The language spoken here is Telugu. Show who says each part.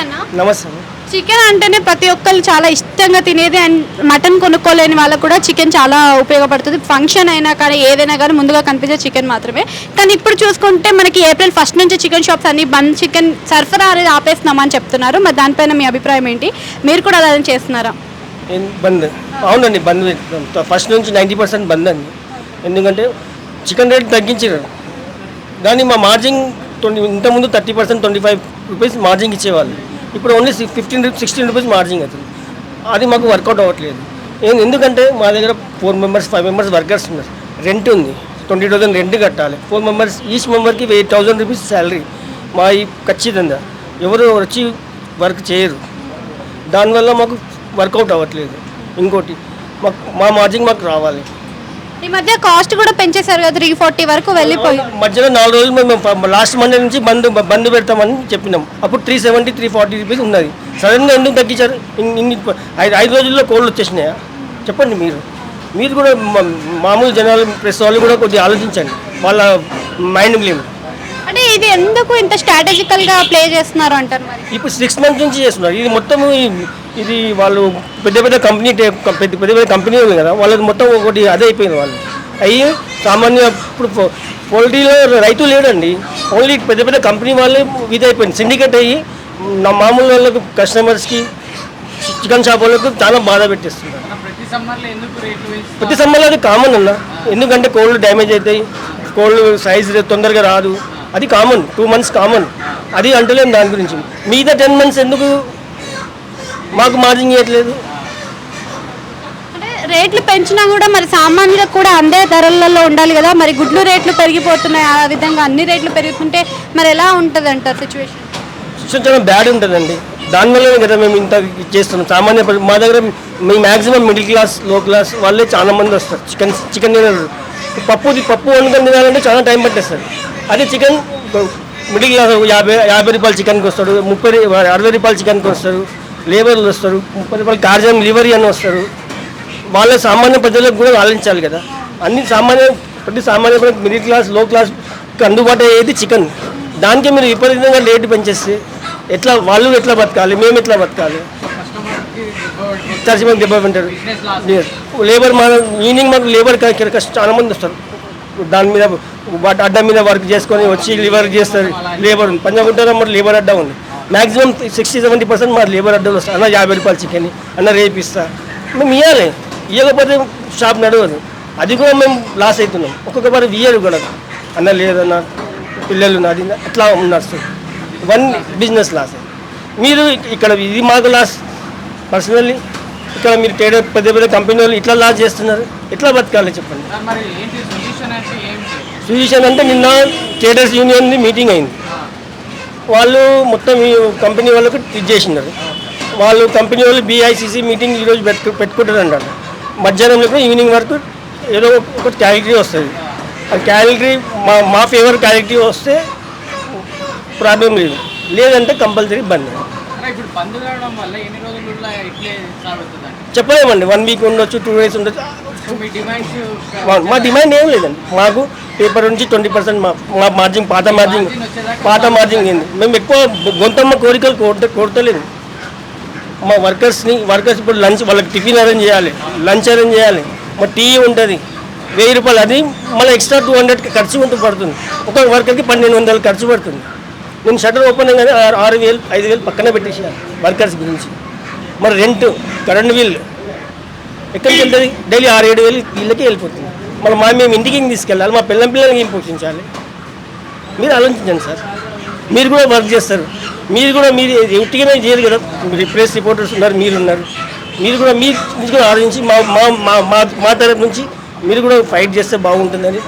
Speaker 1: అన్న.
Speaker 2: నమస్తే.
Speaker 1: చికెన్ అంటేనే ప్రతి ఒక్కరు చాలా ఇష్టంగా తినేది. అండ్ మటన్ కొనుక్కోలేని వాళ్ళకు కూడా చికెన్ చాలా ఉపయోగపడుతుంది. ఫంక్షన్ అయినా కానీ ఏదైనా కానీ ముందుగా కనిపించే చికెన్ మాత్రమే. కానీ ఇప్పుడు చూసుకుంటే మనకి ఏప్రిల్ 1 నుంచి చికెన్ షాప్స్ అన్ని బంద్, చికెన్ సరఫరా అనేది ఆపేస్తున్నామని చెప్తున్నారు. మరి దానిపైన మీ అభిప్రాయం ఏంటి? మీరు కూడా అలానే చేస్తున్నారా?
Speaker 2: బంద్ అవునండి, బంద్. ఫస్ట్ నుంచి 90% బంద్ అండి. ఎందుకంటే చికెన్ రేట్ తగ్గించారు, కానీ మా మార్జిన్ ఇంతకుముందు 30%, 25 రూపీస్ మార్జిన్ ఇచ్చేవాళ్ళు. ఇప్పుడు ఓన్లీ 16 రూపీస్ మార్జిన్ అవుతుంది. అది మాకు వర్కౌట్ అవ్వట్లేదు. ఎందుకంటే మా దగ్గర 4 మెంబర్స్ 5 మెంబర్స్ వర్కర్స్ ఉన్నారు. రెంట్ ఉంది, 20,000 రెంట్ కట్టాలి. 4 మెంబర్స్, ఈచ్ మెంబర్కి 8,000 రూపీస్ శాలరీ. మా ఈ ఖచ్చితంగా ఎవరు వచ్చి వర్క్ చేయరు. దానివల్ల మాకు వర్కౌట్ అవ్వట్లేదు. ఇంకోటి మా మార్జిన్ మాకు రావాలి.
Speaker 1: ఈ మధ్య కాస్ట్ కూడా పెంచేశారు కదా, 340 వరకు వెళ్ళిపోయి.
Speaker 2: మధ్యలో 4 రోజులు మేము లాస్ట్ మండే నుంచి బంద్ పెడతామని చెప్పినాం. అప్పుడు 370, 340 రూపీస్ ఉన్నది. సడన్గా ఎందుకు తగ్గించారు? 5 రోజుల్లో కోళ్ళు వచ్చేసినాయా? చెప్పండి. మీరు కూడా మామూలు జనాలు, ప్రెస్ వాళ్ళు కూడా కొద్దిగా ఆలోచించండి. వాళ్ళ మైండ్ గేమ్
Speaker 1: అంటే ఇది ఎందుకు ఇంత స్ట్రాటజికల్గా ప్లే చేస్తున్నారు అంటారు? మరి
Speaker 2: ఇప్పుడు 6 మంత్స్ నుంచి చేస్తున్నారు. ఇది మొత్తం ఇది వాళ్ళు పెద్ద కంపెనీ ఉంది కదా, వాళ్ళకి మొత్తం ఒకటి అదే అయిపోయింది. వాళ్ళు అయ్యి సామాన్య ఇప్పుడు పోల్ట్రీలో రైతు లేడండి. ఓన్లీ పెద్ద కంపెనీ వాళ్ళే ఇది అయిపోయింది. సిండికేట్ అయ్యి మామూలు వాళ్ళకు, కస్టమర్స్కి, చికెన్ షాప్ వాళ్ళకు చాలా బాధ పెట్టేస్తున్నారు. ప్రతి సమ్మర్లో అది కామన్ అన్న. ఎందుకంటే కోళ్ళు డ్యామేజ్ అవుతాయి, కోళ్ళు సైజ్ తొందరగా రాదు. అది కామన్, 2 మంత్స్ కామన్. అది అంటలేము దాని గురించి. మిగతా 10 మంత్స్ ఎందుకు మాకు మార్జిన్ ఇవ్వట్లేదు?
Speaker 1: అంటే రేట్లు పెంచినా కూడా మరి సామాన్యులకు కూడా అందే ధరలలో ఉండాలి కదా. మరి గుడ్లు రేట్లు పెరిగిపోతున్నాయి, ఆ విధంగా అన్ని రేట్లు పెరుగుతుంటే మరి ఎలా ఉంటుంది అంటారు సిచ్యువేషన్?
Speaker 2: చాలా బ్యాడ్ ఉంటుందండి. దానివల్లనే కదా మేము ఇంత చేస్తున్నాం. సామాన్య మా దగ్గర మీ మ్యాక్సిమం మిడిల్ క్లాస్, లో క్లాస్ వాళ్ళే చాలా మంది వస్తారు. చికెన్ తినరు. పప్పు వండుకొని తినాలంటే చాలా టైం పట్టేస్తుంది. అదే చికెన్ మిడిల్ క్లాస్ 50 రూపాయలు చికెన్కి వస్తాడు, 60 రూపాయలు చికెన్కి వస్తారు. లేబర్లు వస్తారు, 30 రూపాయలు కార్జన్ లివరీ అని వస్తారు. వాళ్ళ సామాన్య ప్రజలకు కూడా ఆలోచించాలి కదా. ప్రతి సామాన్య మిడిల్ క్లాస్, లో క్లాస్కి అందుబాటు అయ్యేది చికెన్. దానికి మీరు విపరీతంగా రేటు పెంచేస్తే వాళ్ళు ఎట్లా బతకాలి, మేము ఎట్లా బతకాలి? మంది దెబ్బ తింటారు. లేబర్ ఈవినింగ్ మాకు లేబర్ చాలా మంది వస్తారు. దాని మీద అడ్డం మీద వర్క్ చేసుకొని వచ్చి లివర్ చేస్తారు. లేబర్ పంజాగుంటారా మరి లేబర్ అడ్డా ఉంది. మ్యాక్సిమం 60-70% మా లేబర్ అడ్డాలు వస్తారు. అన్న 50 రూపాయలు చికెన్ అన్న రేపిస్తా, మేము ఇవ్వాలి. ఇవ్వకపోతే షాప్ నడవదు. అది కూడా మేము లాస్ అవుతున్నాం. ఒక్కొక్కసారి ఇయ్యరు కూడా. అన్న లేదన్న, పిల్లలు నాది అట్లా ఉన్నారు. 1 బిజినెస్ లాస్. మీరు ఇక్కడ ఇది మాకు లాస్ పర్సనల్లీ. ఇక్కడ మీరు పెద్ద కంపెనీ వాళ్ళు ఇట్లా లాస్ చేస్తున్నారు. ఎట్లా బతకాలి చెప్పండి? సొల్యూషన్ అంటే నిన్న ట్రేడర్స్ యూనియన్ మీటింగ్ అయింది. వాళ్ళు మొత్తం ఈ కంపెనీ వాళ్ళకు ఇది చేసినారు. వాళ్ళు కంపెనీ వాళ్ళు BICC మీటింగ్ ఈరోజు పెట్టుకుంటారు అంటారు. మధ్యాహ్నంలో ఈవినింగ్ వరకు ఏదో ఒక క్యాలిటీ వస్తుంది. ఆ క్యాలిటీ మా ఫేవర్ క్యాలిటీ వస్తే ప్రాబ్లం లేదు, లేదంటే కంపల్సరీ బంద్. చెప్పలేమండి. 1 వీక్ ఉండొచ్చు, 2 డేస్ ఉండొచ్చు. మా డిమాండ్ ఏం లేదండి. మాకు పేపర్ నుంచి 20% మా మార్జిన్, పాత మార్జిన్ ఏంది. మేము ఎక్కువ గొంతమ్మ కోరికలు కోరతలేదు. మా వర్కర్స్ ఇప్పుడు వాళ్ళకి టిఫిన్ అరేంజ్ చేయాలి, లంచ్ అరేంజ్ చేయాలి, మా టీ ఉంటుంది 1000 రూపాయలు. అది మళ్ళీ ఎక్స్ట్రా 200 ఖర్చు పడుతుంది. ఒక వర్కర్కి 1200 ఖర్చు పడుతుంది. నేను షటర్ ఓపెన్ అయ్యానే 6,000, 5,000 పక్కన పెట్టేసాను వర్కర్స్ గురించి. మరి రెంట్, కరెంట్ బిల్ ఎక్కడికి వెళ్తుంది? డైలీ 6-7 వేలు వీళ్ళకి వెళ్ళిపోతుంది. మేము ఇంటికి తీసుకెళ్ళాలి, మా పిల్లలకి ఏం పోషించాలి? మీరు ఆలోచించండి సార్. మీరు కూడా వర్క్ చేస్తారు. మీరు ఒట్టిగానే చేయరు కదా. ప్రెస్ రిపోర్టర్స్ ఉన్నారు, మీరు కూడా ఆలోచించి మా తరఫు నుంచి మీరు కూడా ఫైట్ చేస్తే బాగుంటుందని